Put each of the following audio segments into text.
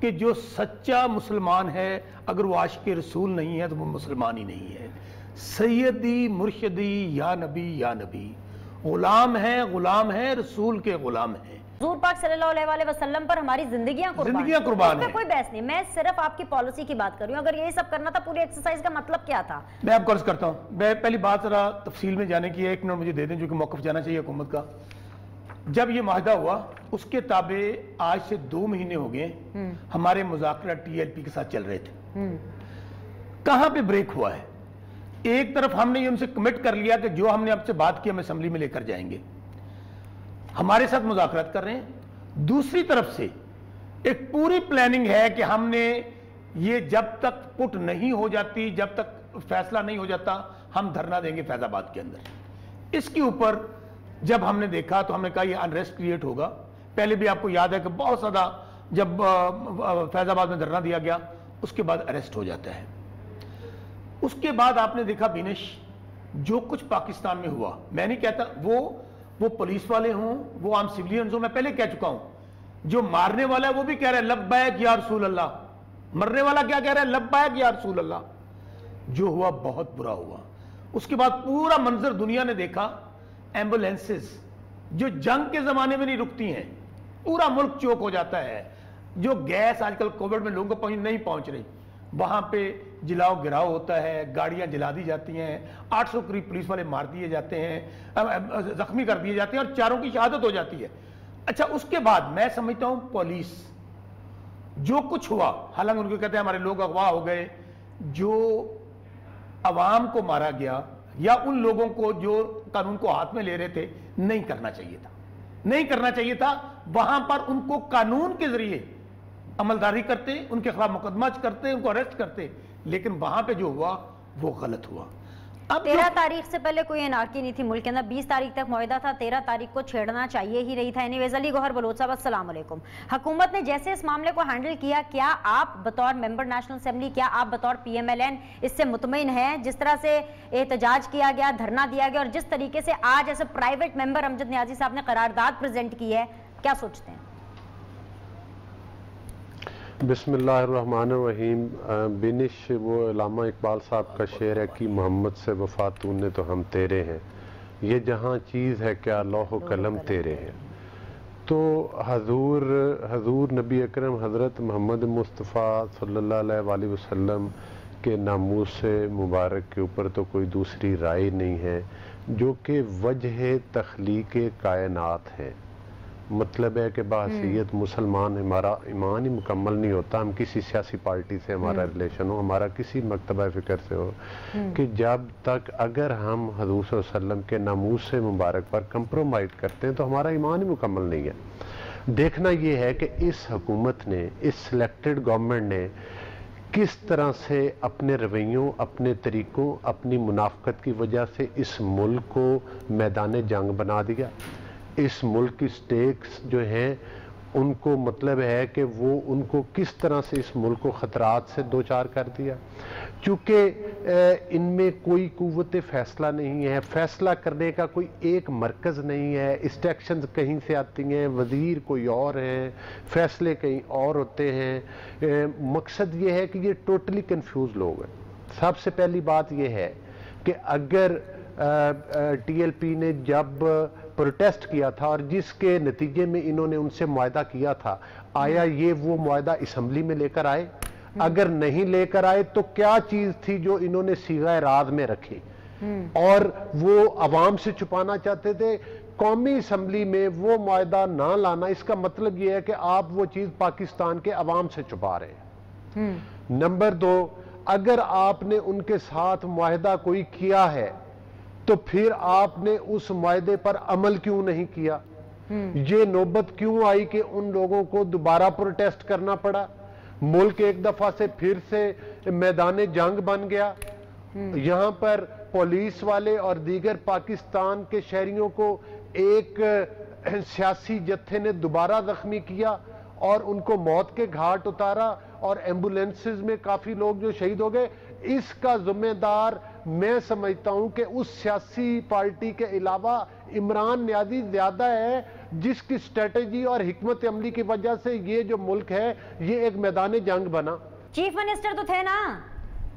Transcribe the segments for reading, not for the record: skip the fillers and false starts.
کہ جو سچا مسلمان ہے اگر وہ عاشق رسول نہیں ہے تو وہ مسلمان ہی نہیں ہے. سیدی مرشدی یا نبی غلام ہے رسول کے غلام ہیں. حضور پاک صلی اللہ علیہ وسلم پر ہماری زندگیاں قربان ہیں. کوئی بحث نہیں, میں صرف آپ کی پالیسی کی بات کر رہی ہوں. اگر یہی سب کرنا تھا پوری ایکسرسائز کا مطلب کیا تھا؟ میں آپ کو عرض کرتا ہوں, میں پہلی بات ذرا تفصیل میں جانے کی ہے, 1 منٹ مجھے دے دیں جو کہ موقف جانا چاہیے حکومت کا. جب یہ معاہدہ ہوا اس کے تابع آج سے 2 مہینے ہو گئے ہمارے مذاکرات ٹی ایل پی کے ساتھ چل رہے تھے. کہاں پہ بریک ہوا ہے؟ ایک طرف ہم نے ان سے کمٹ کر لیا کہ جو ہم نے آپ سے بات کی ہم اسمبلی میں لے کر جائیں گے, ہمارے ساتھ مذاکرات کر رہے ہیں. دوسری طرف سے ایک پوری پلاننگ ہے کہ ہم نے یہ جب تک پٹ نہیں ہو جاتی, جب تک فیصلہ نہیں ہو جاتا, ہم دھرنا دیں گے فیض آباد کے اندر. اس کے اوپر جب ہم نے دیکھا تو ہم نے کہا یہ انریسٹ کریٹ ہوگا. پہلے بھی آپ کو یاد ہے کہ بہت زیادہ جب فیض آباد میں دھرنا دیا گیا اس کے بعد اریسٹ ہو جاتا ہے. اس کے بعد آپ نے دیکھا بینش جو کچھ پاکستان میں ہوا, میں نہیں کہتا وہ پولیس والے ہوں, وہ عام سیولینز ہوں, میں پہلے کہہ چکا ہوں, جو مارنے والا ہے وہ بھی کہہ رہا ہے لبیک یا رسول اللہ, مرنے والا کیا کہہ رہا ہے لبیک یا رسول اللہ. جو ہوا بہت برا ہوا. اس کے بعد پورا منظر دنیا نے دیکھا, ایمبولینسز جو جنگ کے زمانے میں نہیں رکتی ہیں, پورا ملک چوک ہو جاتا ہے. جو گیس آج کل کووڈ میں لوگوں کو نہیں پہنچ رہی, وہاں پہ جلاؤ گراؤ ہوتا ہے, گاڑیاں جلا دی جاتی ہیں, 800 قریب پولیس والے مار دیے جاتے ہیں, زخمی کر دیے جاتے ہیں, اور 4 کی شہادت ہو جاتی ہے. اچھا اس کے بعد میں سمجھتا ہوں پولیس جو کچھ ہوا, حالانکہ ان کو کہتے ہیں ہمارے لوگ اغوا ہو گئے, جو عوام کو مارا گیا یا ان لوگوں کو جو قانون کو ہاتھ میں لے رہے تھے, نہیں کرنا چاہیے تھا. وہاں پر ان کو قانون کے ذریعے عملداری کرتے, ان کے خلاف مقدمہ کرتے, ان کو اریسٹ کرتے, لیکن وہاں پہ جو ہوا وہ غلط ہوا. اب 13 تاریخ سے پہلے کوئی انارکی نہیں تھی ملک کے اندر, 20 تاریخ تک معاہدہ تھا, 13 تاریخ کو چھیڑنا چاہیے ہی رہی تھا. اینیویز علی گوہر بلوچ صاحب السلام علیکم. حکومت نے جیسے اس معاملے کو ہینڈل کیا, کیا آپ بطور ممبر نیشنل اسمبلی, کیا آپ بطور پی ایم ایل این اس سے مطمئن ہیں؟ جس طرح سے احتجاج کیا گیا, دھرنا دیا گیا, اور جس طریقے سے آج ایسے پرائیویٹ ممبر امجد نیازی صاحب نے قرارداد پریزنٹ کی ہے, کیا سوچتے ہیں؟ بسم اللہ الرحمن الرحیم. بینش وہ علامہ اقبال صاحب کا شعر ہے کہ محمد سے وفا تو نے تو ہم تیرے ہیں, یہ جہاں چیز ہے کیا لوح و قلم تیرے ہیں. تو حضور نبی اکرم حضرت محمد مصطفیٰ صلی اللہ علیہ وآلہ وسلم کے ناموس مبارک کے اوپر تو کوئی دوسری رائے نہیں ہے, جو کہ وجہ تخلیق کائنات ہے. مطلب ہے کہ بحیثیت مسلمان ہمارا ایمان ہی مکمل نہیں ہوتا, ہم کسی سیاسی پارٹی سے ہمارا ریلیشن ہو, ہمارا کسی مکتبہ فکر سے ہو, کہ جب تک اگر ہم حضور صلی اللہ علیہ وسلم کے ناموس مبارک پر کمپرومائز کرتے ہیں تو ہمارا ایمان ہی مکمل نہیں ہے. دیکھنا یہ ہے کہ اس حکومت نے, اس سلیکٹڈ گورنمنٹ نے کس طرح سے اپنے رویوں, اپنے طریقوں, اپنی منافقت کی وجہ سے اس ملک کو میدان جنگ بنا دیا. اس ملک کی سٹیکس جو ہیں ان کو مطلب ہے کہ وہ ان کو کس طرح سے اس ملک کو خطرات سے دوچار کر دیا. چونکہ ان میں کوئی قوت فیصلہ نہیں ہے, فیصلہ کرنے کا کوئی ایک مرکز نہیں ہے, انسٹرکشنز کہیں سے آتی ہیں, وزیر کوئی اور ہیں, فیصلے کہیں اور ہوتے ہیں. مقصد یہ ہے کہ یہ ٹوٹلی کنفیوز لوگ ہیں. سب سے پہلی بات یہ ہے کہ اگر ٹی ایل پی نے جب پروٹیسٹ کیا تھا اور جس کے نتیجے میں انہوں نے ان سے معاہدہ کیا تھا, آیا یہ وہ معاہدہ اسمبلی میں لے کر آئے؟ اگر نہیں لے کر آئے تو کیا چیز تھی جو انہوں نے صیغہ راز میں رکھی اور وہ عوام سے چھپانا چاہتے تھے؟ قومی اسمبلی میں وہ معاہدہ نہ لانا, اس کا مطلب یہ ہے کہ آپ وہ چیز پاکستان کے عوام سے چھپا رہے ہیں. نمبر 2, اگر آپ نے ان کے ساتھ معاہدہ کوئی کیا ہے تو پھر آپ نے اس معاہدے پر عمل کیوں نہیں کیا؟ یہ نوبت کیوں آئی کہ ان لوگوں کو دوبارہ پروٹیسٹ کرنا پڑا؟ ملک ایک دفعہ سے پھر سے میدان جنگ بن گیا. یہاں پر پولیس والے اور دیگر پاکستان کے شہریوں کو ایک سیاسی جتھے نے دوبارہ زخمی کیا اور ان کو موت کے گھاٹ اتارا, اور ایمبولینسز میں کافی لوگ جو شہید ہو گئے. اس کا ذمہ دار میں سمجھتا ہوں کہ اس سیاسی پارٹی کے علاوہ عمران نیازی زیادہ ہے جس کی اسٹریٹجی اور حکمت عملی کی وجہ سے یہ جو ملک ہے یہ ایک میدان جنگ بنا. چیف منسٹر تو تھے نا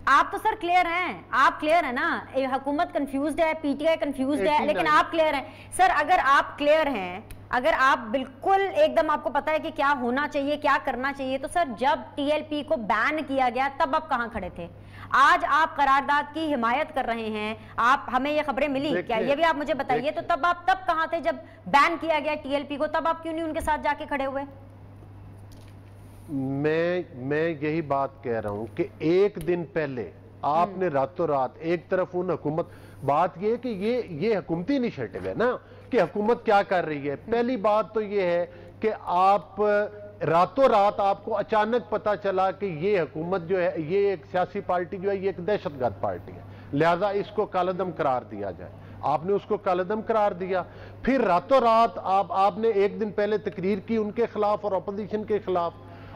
آپ, تو سر کلیئر ہیں, آپ کلیئر ہیں نا, حکومت کنفیوزڈ ہے, پی ٹی آئی کنفیوزڈ ہے, لیکن آپ کلیئر ہیں. سر اگر آپ کلیئر ہیں, اگر آپ بالکل ایک دم آپ کو پتا ہے کہ کیا ہونا چاہیے, کیا کرنا چاہیے, تو سر جب ٹی ایل پی کو بین کیا گیا تب آپ کہاں کھڑے تھے؟ آج آپ قرارداد کی حمایت کر رہے ہیں, آپ ہمیں یہ خبریں ملی کیا, یہ بھی آپ مجھے بتائیے. تو تب آپ تب کہاں تھے جب بین کیا گیا ٹی ایل پی کو, تب آپ کیوں نہیں ان کے ساتھ جا کے کھڑے ہوئے؟ میں یہی بات کہہ رہا ہوں کہ ایک دن پہلے آپ نے راتوں رات ایک طرف ان حکومت, بات یہ ہے کہ یہ حکومتی انیشیٹو ہے نا کہ حکومت کیا کر رہی ہے. پہلی بات تو یہ ہے کہ آپ راتوں رات آپ کو اچانک پتا چلا کہ یہ حکومت جو ہے, یہ ایک سیاسی پارٹی جو ہے یہ ایک دہشت گرد پارٹی ہے, لہذا اس کو کالعدم قرار دیا جائے. آپ نے اس کو کالعدم قرار دیا. پھر راتوں رات آپ نے ایک دن پہلے تقریر کی ان کے خلاف اور اپوزیشن کے خلاف,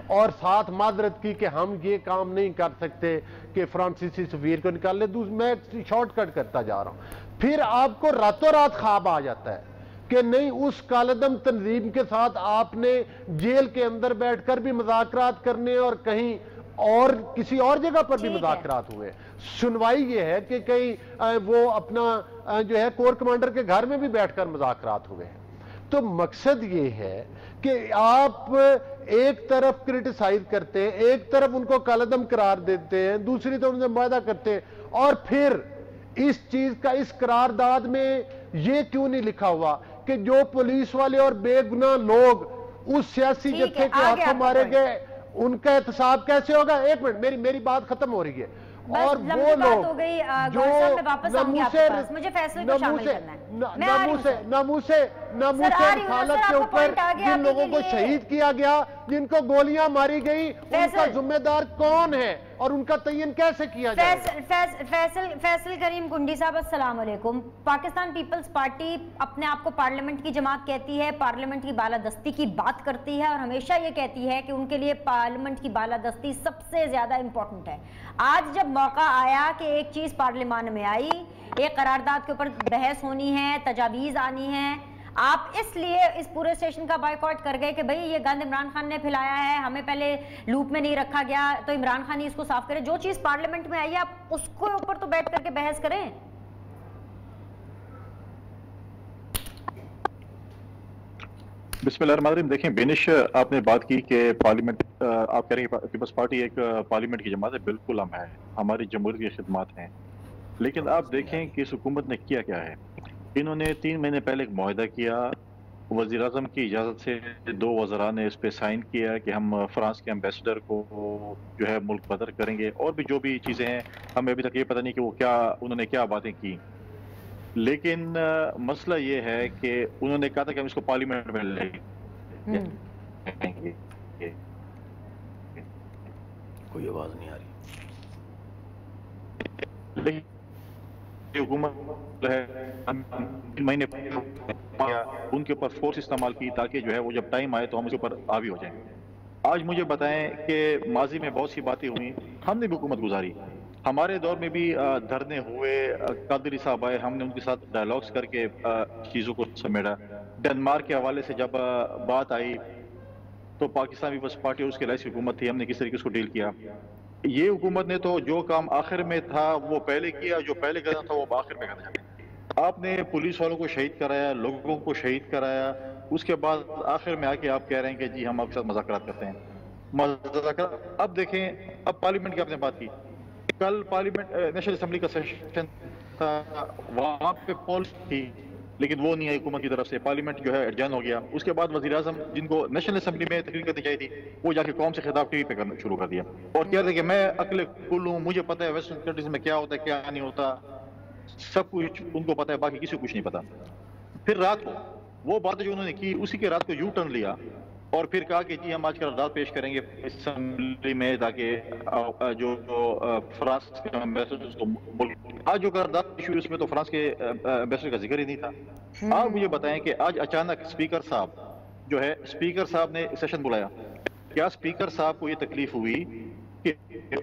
اور ساتھ معذرت کی کہ ہم یہ کام نہیں کر سکتے کہ فرانسیسی سفیر کو نکال لے. میں شارٹ کٹ کرتا جا رہا ہوں. پھر آپ کو راتوں رات خواب آ جاتا ہے کہ نہیں, اس کالعدم تنظیم کے ساتھ آپ نے جیل کے اندر بیٹھ کر بھی مذاکرات کرنے اور کہیں اور کسی اور جگہ پر بھی مذاکرات ہوئے. سنوائی یہ ہے کہ کہیں وہ اپنا جو ہے کور کمانڈر کے گھر میں بھی بیٹھ کر مذاکرات ہوئے ہیں. تو مقصد یہ ہے کہ آپ ایک طرف کرٹیسائز کرتے ہیں, ایک طرف ان کو کالعدم قرار دیتے ہیں, دوسری طرف ان سے معاہدہ کرتے ہیں, اور پھر اس چیز کا اس قرارداد میں یہ کیوں نہیں لکھا ہوا کہ جو پولیس والے اور بے گناہ لوگ اس سیاسی جتھے کے ہاتھوں مارے گئے ان کا احتساب کیسے ہوگا؟ ایک منٹ, میری بات ختم ہو رہی ہے. اور وہ لوگ جو ناموس رسالت کے اوپر جن لوگوں کو شہید کیا گیا, جن کو گولیاں ماری گئی, ان کا ذمہ دار کون ہے اور ان کا تعین کیسے کیا جائے؟ فیصل کریم کنڈی صاحب السلام علیکم. پاکستان پیپلز پارٹی اپنے آپ کو پارلیمنٹ کی جماعت کہتی ہے, پارلیمنٹ کی بالادستی کی بات کرتی ہے, اور ہمیشہ یہ کہتی ہے کہ ان کے لیے پارلیمنٹ کی بالادستی سب سے زیادہ امپورٹنٹ ہے. آج جب موقع آیا کہ ایک چیز پارلیمان میں آئی, ایک قرارداد کے اوپر بحث ہونی ہے, تجاویز آنی ہے, آپ اس لیے اس پورے سیشن کا بائیکاٹ کر گئے کہ بھئی یہ گند عمران خان نے پھیلایا ہے, ہمیں پہلے لوپ میں نہیں رکھا گیا, تو عمران خان ہی اس کو صاف کرے. جو چیز پارلیمنٹ میں آئی ہے آپ اس کو اوپر تو بیٹھ کر کے بحث کریں. بسم اللہ الرحمن الرحیم. دیکھیں بینش, آپ نے بات کی کہ پارلیمنٹ, آپ کہہ رہے ہیں پیپلز پارٹی ایک پارلیمنٹ کی جماعت ہے. بالکل ہم ہیں, ہماری جمہوریت کی خدمات ہیں, لیکن آپ دیکھیں کہ اس حکومت نے کیا کیا ہے. انہوں نے 3 مہینے پہلے ایک معاہدہ کیا, وزیر اعظم کی اجازت سے 2 وزراء نے اس پہ سائن کیا کہ ہم فرانس کے ایمبیسڈر کو جو ہے ملک بدر کریں گے, اور بھی جو بھی چیزیں ہیں ہمیں ابھی تک یہ پتہ نہیں کہ وہ کیا, انہوں نے کیا باتیں کی. لیکن مسئلہ یہ ہے کہ انہوں نے کہا تھا کہ ہم اس کو پارلیمنٹ میں لے گے. کوئی آواز نہیں آ رہی. حکومت ہے مہینے ان کے اوپر فورس استعمال کی تاکہ جو ہے وہ جب ٹائم آئے تو ہم اس کے اوپر حاوی ہو جائیں. آج مجھے بتائیں کہ ماضی میں بہت سی باتیں ہوئیں, ہم نے بھی حکومت گزاری, ہمارے دور میں بھی دھرنے ہوئے, قادری صاحب آئے, ہم نے ان کے ساتھ ڈائلاگس کر کے چیزوں کو سمیٹا. ڈنمارک کے حوالے سے جب بات آئی تو پاکستان پیپلز پارٹی اور اس کے رئیس حکومت تھی, ہم نے کس طریقے سے کو ڈیل کیا. یہ حکومت نے تو جو کام آخر میں تھا وہ پہلے کیا, جو پہلے کرنا تھا وہ آخر میں کرنا. آپ نے پولیس والوں کو شہید کرایا, لوگوں کو شہید کرایا, اس کے بعد آخر میں آ کے آپ کہہ رہے ہیں کہ جی ہم آپ کے ساتھ مذاکرات کرتے ہیں. اب دیکھیں, اب پارلیمنٹ کی آپ نے بات کی, کل پارلیمنٹ نیشنل اسمبلی کا سیشن تھا, وہاں پہ پول تھی لیکن وہ نہیں ہے حکومت کی طرف سے. پارلیمنٹ جو ہے ایڈجرن ہو گیا. اس کے بعد وزیر اعظم جن کو نیشنل اسمبلی میں تقریر کرنی چاہیے تھی, وہ جا کے قوم سے خطاب ٹی وی پہ کرنا شروع کر دیا اور کہہ رہے کہ میں عقل کل ہوں, مجھے پتہ ہے ویسٹرن کنٹریز میں کیا ہوتا ہے کیا نہیں ہوتا, سب کچھ ان کو پتہ ہے, باقی کسی کو کچھ نہیں پتا. پھر رات کو وہ بات جو انہوں نے کی, اسی کے رات کو یو ٹرن لیا اور پھر کہا کہ جی ہم آج قرارداد پیش کریں گے اسمبلی میں تاکہ جو فرانس کے ایمبیسڈر کو ملک. آج جو قرارداد پیش ہوئی اس میں تو فرانس کے ایمبیسڈر کا ذکر ہی نہیں تھا. آپ مجھے بتائیں کہ آج اچانک اسپیکر صاحب جو ہے, اسپیکر صاحب نے سیشن بلایا, کیا اسپیکر صاحب کو یہ تکلیف ہوئی کہ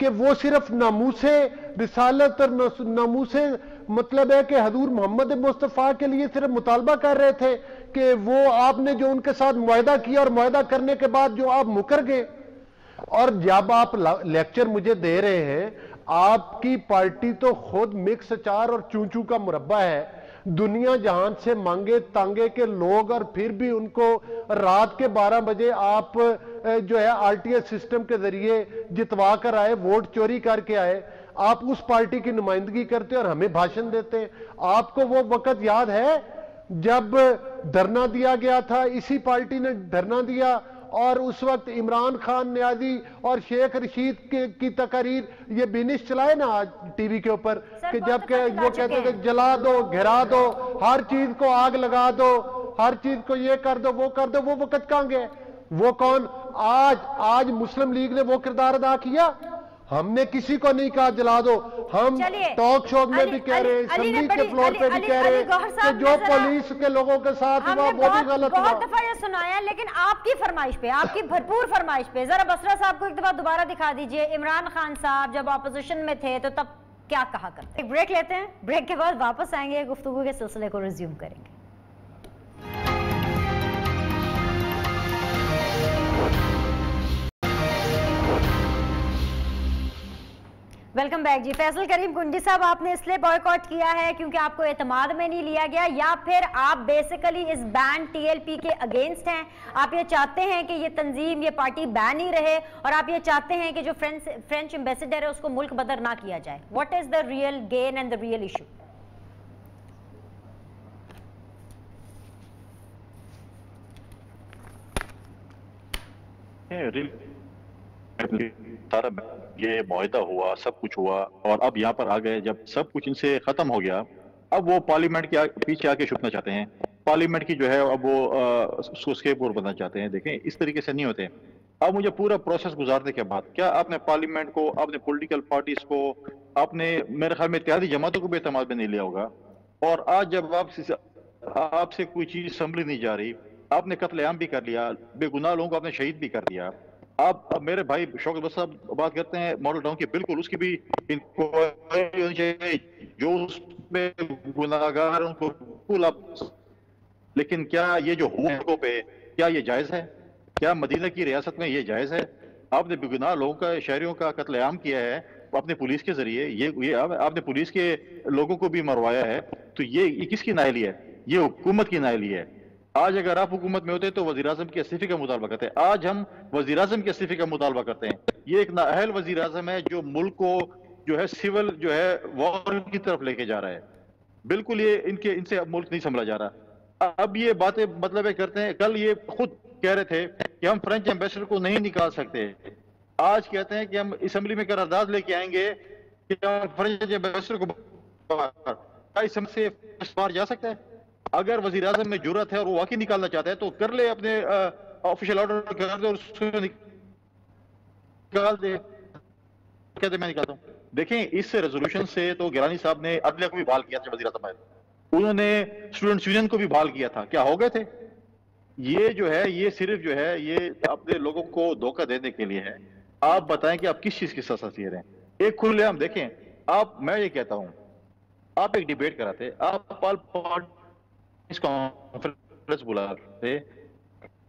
کہ وہ صرف ناموس رسالت اور ناموس مطلب ہے کہ حضور محمد مصطفیٰ کے لیے صرف مطالبہ کر رہے تھے کہ وہ آپ نے جو ان کے ساتھ معاہدہ کیا اور معاہدہ کرنے کے بعد جو آپ مکر گئے. اور جب آپ لیکچر مجھے دے رہے ہیں، آپ کی پارٹی تو خود مکس اچار اور چونچو کا مربع ہے، دنیا جہان سے مانگے تانگے کے لوگ، اور پھر بھی ان کو رات کے 12 بجے آپ جو ہے RTI سسٹم کے ذریعے جتوا کر آئے، ووٹ چوری کر کے آئے. آپ اس پارٹی کی نمائندگی کرتے اور ہمیں بھاشن دیتے ہیں. آپ کو وہ وقت یاد ہے جب دھرنا دیا گیا تھا، اسی پارٹی نے دھرنا دیا، اور اس وقت عمران خان نیازی اور شیخ رشید کی تقاریر یہ بینش چلائے نا آج ٹی وی کے اوپر، کہ جب کہ وہ کہتے کہ جلا دو، گھرا دو، ہر چیز کو آگ لگا دو، ہر چیز کو یہ کر دو، وہ کر دو. وہ وقت کہاں گئے؟ وہ کون؟ آج مسلم لیگ نے وہ کردار ادا کیا؟ ہم نے کسی کو نہیں کہا جلا دو. ہم ٹاک شو میں بھی کہہ رہے ہیں، اسمبلی کے فلور پہ بھی کہہ رہے ہیں کہ جو پولیس کے لوگوں کے ساتھ ہوا وہ بھی غلط ہوا. بہت دفعہ یہ سنایا، لیکن آپ کی فرمائش پہ، آپ کی بھرپور فرمائش پہ ذرا بسرا صاحب کو ایک دفعہ دوبارہ دکھا دیجئے. عمران خان صاحب جب اپوزیشن میں تھے تو تب کیا کہا کرتے؟ ایک بریک لیتے ہیں، بریک کے بعد واپس آئیں گے، گفتگو کے سلسلے کو ریزیوم کریں گے. ویلکم بیک جی. فیصل کریم کنجی صاحب، آپ نے اس لیے بائیکاٹ کیا ہے کیونکہ آپ کو اعتماد میں نہیں لیا گیا، یا پھر آپ بیسیکلی اس بین TLP کے اگینسٹ ہیں؟ آپ یہ چاہتے ہیں کہ یہ تنظیم، یہ پارٹی بین ہی رہے، اور آپ یہ چاہتے ہیں کہ جو فرینچ ایمبیسیڈر ہے اس کو ملک بدر نہ کیا جائے؟ What is the real gain and the real issue? سارا یہ معاہدہ ہوا، سب کچھ ہوا، اور اب یہاں پر آ گئے جب سب کچھ ان سے ختم ہو گیا، اب وہ پارلیمنٹ کے پیچھے آ کے چھپنا چاہتے ہیں. پارلیمنٹ کی جو ہے اب وہ اس کو اسکیپ بورڈ بننا چاہتے ہیں. دیکھیں اس طریقے سے نہیں ہوتے. اب مجھے پورا پروسیس گزارنے کے بعد کیا آپ نے پارلیمنٹ کو، آپ نے پولیٹیکل پارٹیز کو، آپ نے میرے خیال میں اتحادی جماعتوں کو بھی اعتماد میں نہیں لیا ہوگا. اور آج جب آپ سے کوئی چیز سنبھلی نہیں جا رہی، آپ نے قتل عام بھی کر لیا، بے گناہ لوگوں کو آپ نے شہید بھی کر دیا. آپ میرے بھائی شوکت بس صاحب بات کرتے ہیں ماڈل ٹاؤن کی، بالکل اس کی بھی انکوائری ہونی چاہیے، جو اس میں گناہگار ان کو بالکل آپ. لیکن کیا یہ جو حقوقوں پہ کیا یہ جائز ہے؟ کیا مدینہ کی ریاست میں یہ جائز ہے؟ آپ نے بے گناہ لوگوں کا، شہریوں کا قتل عام کیا ہے اپنے پولیس کے ذریعے، یہ آپ نے پولیس کے لوگوں کو بھی مروایا ہے. تو یہ کس کی نااہلی ہے؟ یہ حکومت کی نااہلی ہے. آج اگر آپ حکومت میں ہوتے تو وزیر اعظم کے استعفے کا مطالبہ کرتے ہیں. آج ہم وزیر اعظم کے استعفے کا مطالبہ کرتے ہیں. یہ ایک نااہل وزیر اعظم ہے جو ملک کو جو ہے سول جو ہے وار کی طرف لے کے جا رہا ہے. بالکل یہ ان سے ملک نہیں سنبھلا جا رہا. اب یہ باتیں مطلب کرتے ہیں. کل یہ خود کہہ رہے تھے کہ ہم فرینچ ایمبیسڈر کو نہیں نکال سکتے. آج کہتے ہیں کہ ہم اسمبلی میں قرارداد لے کے آئیں گے کہ ہم فرینچ ایمبیسڈر کو اسمبلی سے باہر جا سکتا ہے. اگر وزیر اعظم میں جرأت ہے اور وہ واقعی نکالنا چاہتا ہے تو کر لے، اپنے آفیشیل آرڈر کر دے اور اس کو نکال دے. کہتے میں نکالتا ہوں. دیکھیں اس ریزولوشن سے تو گیلانی صاحب نے عدلیہ کو بھی بحال کیا تھا، وزیر اعظم آئے انہوں نے اسٹوڈنٹس یونین کو بھی بحال کیا تھا. کیا ہو گئے تھے؟ یہ جو ہے یہ صرف جو ہے یہ اپنے لوگوں کو دھوکہ دینے کے لیے ہے. آپ بتائیں کہ آپ کس چیز کے ساتھ ساتھ رہے ہیں. ایک کھلے عام دیکھیں آپ، میں یہ کہتا ہوں آپ ایک ڈیبیٹ کراتے، آپ اس کانفرنس بلاتے،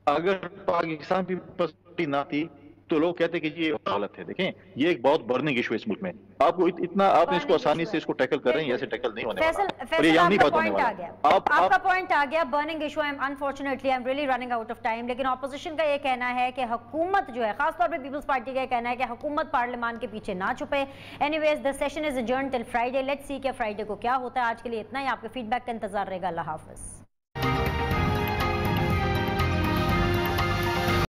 اگر پاکستان پیپلز پارٹی نہ تھی تو لوگ کہتے کہ یہ غلط ہے. دیکھیں یہ ایک بہت برننگ ایشو ہے اس ملک میں. آپ کو اتنا آپ نے اس کو آسانی سے اس کو ٹیکل کر رہے ہیں، ایسے ٹیکل نہیں ہونے والا. اور یہ یہاں نہیں بات ہونے والا. آپ کا پوائنٹ آ گیا burning issue. Unfortunately I am really running out of time. لیکن اپوزیشن کا یہ کہنا ہے کہ حکومت جو ہے، خاص طور پہ پیپلز پارٹی کا یہ کہنا ہے کہ حکومت پارلیمان کے پیچھے نہ چھپے. Anyways the session is adjourned till Friday. Let's see کہ فرائیڈے کو کیا ہوتا ہے. آج کے لیے اتنا ہی. آپ کے فیڈ بیک کا انتظار رہے گا. اللہ حافظ.